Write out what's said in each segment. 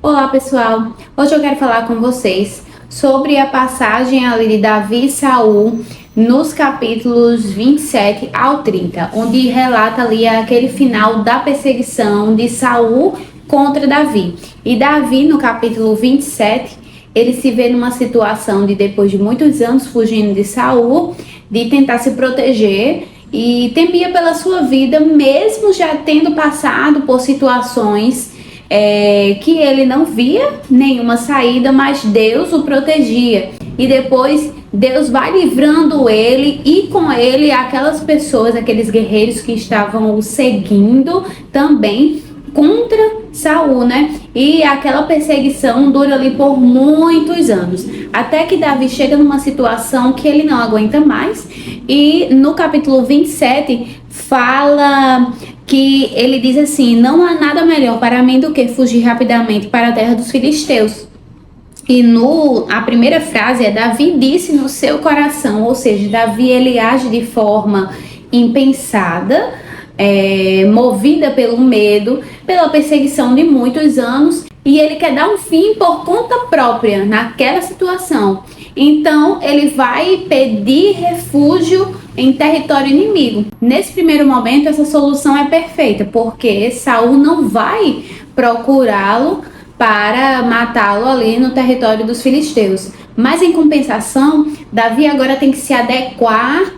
Olá pessoal, hoje eu quero falar com vocês sobre a passagem ali de Davi e Saul nos capítulos 27 ao 30, onde relata ali aquele final da perseguição de Saul contra Davi. E Davi, no capítulo 27, ele se vê numa situação de, depois de muitos anos fugindo de Saul, de tentar se proteger e temia pela sua vida, mesmo já tendo passado por situações que ele não via nenhuma saída, mas Deus o protegia. E depois Deus vai livrando ele e com ele aquelas pessoas, aqueles guerreiros que estavam o seguindo também contra Saul, né? E aquela perseguição dura ali por muitos anos, até que Davi chega numa situação que ele não aguenta mais. E no capítulo 27 fala que ele diz assim: não há nada melhor para mim do que fugir rapidamente para a terra dos filisteus. E a primeira frase é: Davi disse no seu coração, ou seja, Davi ele age de forma impensada, movida pelo medo, pela perseguição de muitos anos, e ele quer dar um fim por conta própria naquela situação. Então ele vai pedir refúgio em território inimigo. Nesse primeiro momento essa solução é perfeita, porque Saul não vai procurá-lo para matá-lo ali no território dos filisteus. Mas em compensação, Davi agora tem que se adequar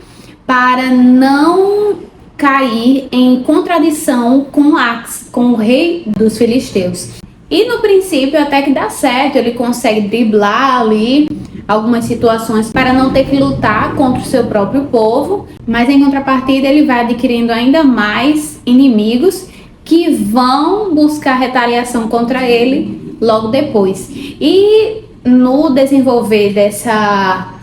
para não cair em contradição com o rei dos filisteus. E no princípio até que dá certo, ele consegue driblar ali algumas situações para não ter que lutar contra o seu próprio povo, mas em contrapartida ele vai adquirindo ainda mais inimigos que vão buscar retaliação contra ele logo depois. E no desenrolar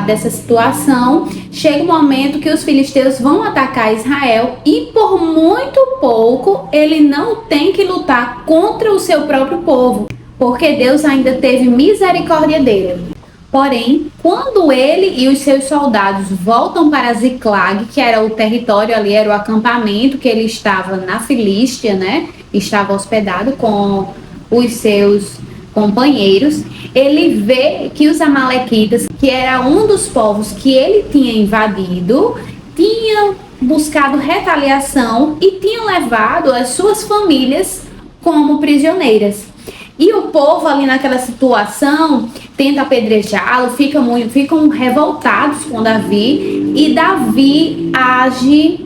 dessa situação, chega um momento que os filisteus vão atacar Israel e por muito pouco ele não tem que lutar contra o seu próprio povo, porque Deus ainda teve misericórdia dele. Porém, quando ele e os seus soldados voltam para Ziclag, que era o território ali, era o acampamento que ele estava na Filístia, né? Estava hospedado com os seus companheiros, ele vê que os amalequitas, que era um dos povos que ele tinha invadido, tinham buscado retaliação e tinham levado as suas famílias como prisioneiras. E o povo ali naquela situação tenta apedrejá-lo, ficam revoltados com Davi, e Davi age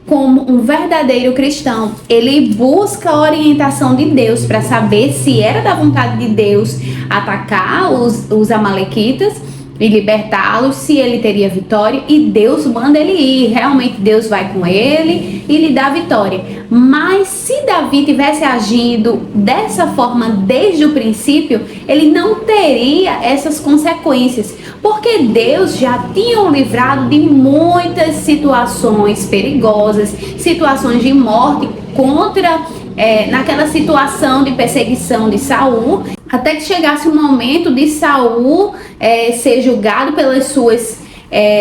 como um verdadeiro cristão. Ele busca a orientação de Deus para saber se era da vontade de Deus atacar os amalequitas e libertá-los, se ele teria vitória, e Deus manda ele ir. Realmente Deus vai com ele e lhe dá vitória. Mas se Davi tivesse agido dessa forma desde o princípio, ele não teria essas consequências, porque Deus já tinha o livrado de muitas situações perigosas, situações de morte naquela situação de perseguição de Saul, até que chegasse o momento de Saul ser julgado pelas suas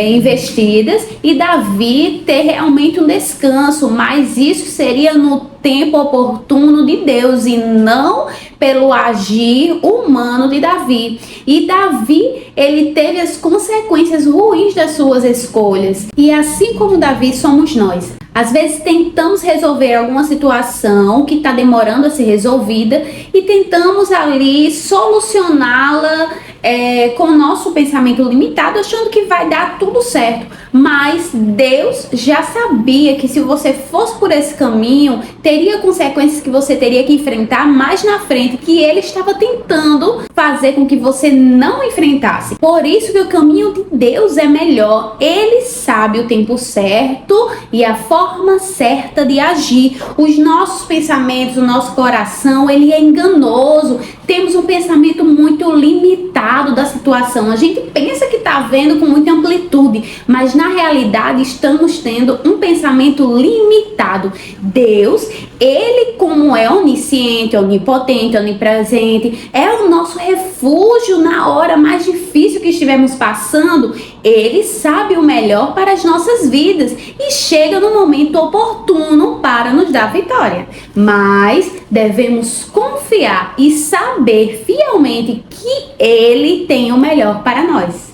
investidas e Davi ter realmente um descanso, mas isso seria no tempo oportuno de Deus e não pelo agir humano de Davi. E Davi, ele teve as consequências ruins das suas escolhas. E assim como Davi, somos nós. Às vezes tentamos resolver alguma situação que está demorando a ser resolvida e tentamos ali solucioná-la com o nosso pensamento limitado, achando que vai dar tudo certo. Mas Deus já sabia que se você fosse por esse caminho, teria consequências que você teria que enfrentar mais na frente, que ele estava tentando fazer com que você não enfrentasse. Por isso que o caminho de Deus é melhor. Ele sabe o tempo certo e a forma certa de agir. Os nossos pensamentos, o nosso coração, ele é enganoso. Temos um pensamento muito limitado lado da situação. A gente pensa que está vendo com muita amplitude, mas na realidade estamos tendo um pensamento limitado. Deus, ele como é onisciente, onipotente, onipresente, é o nosso refúgio na hora mais difícil que estivermos passando. Ele sabe o melhor para as nossas vidas e chega no momento oportuno para nos dar vitória. Mas devemos confiar e saber fielmente que ele tem o melhor para nós.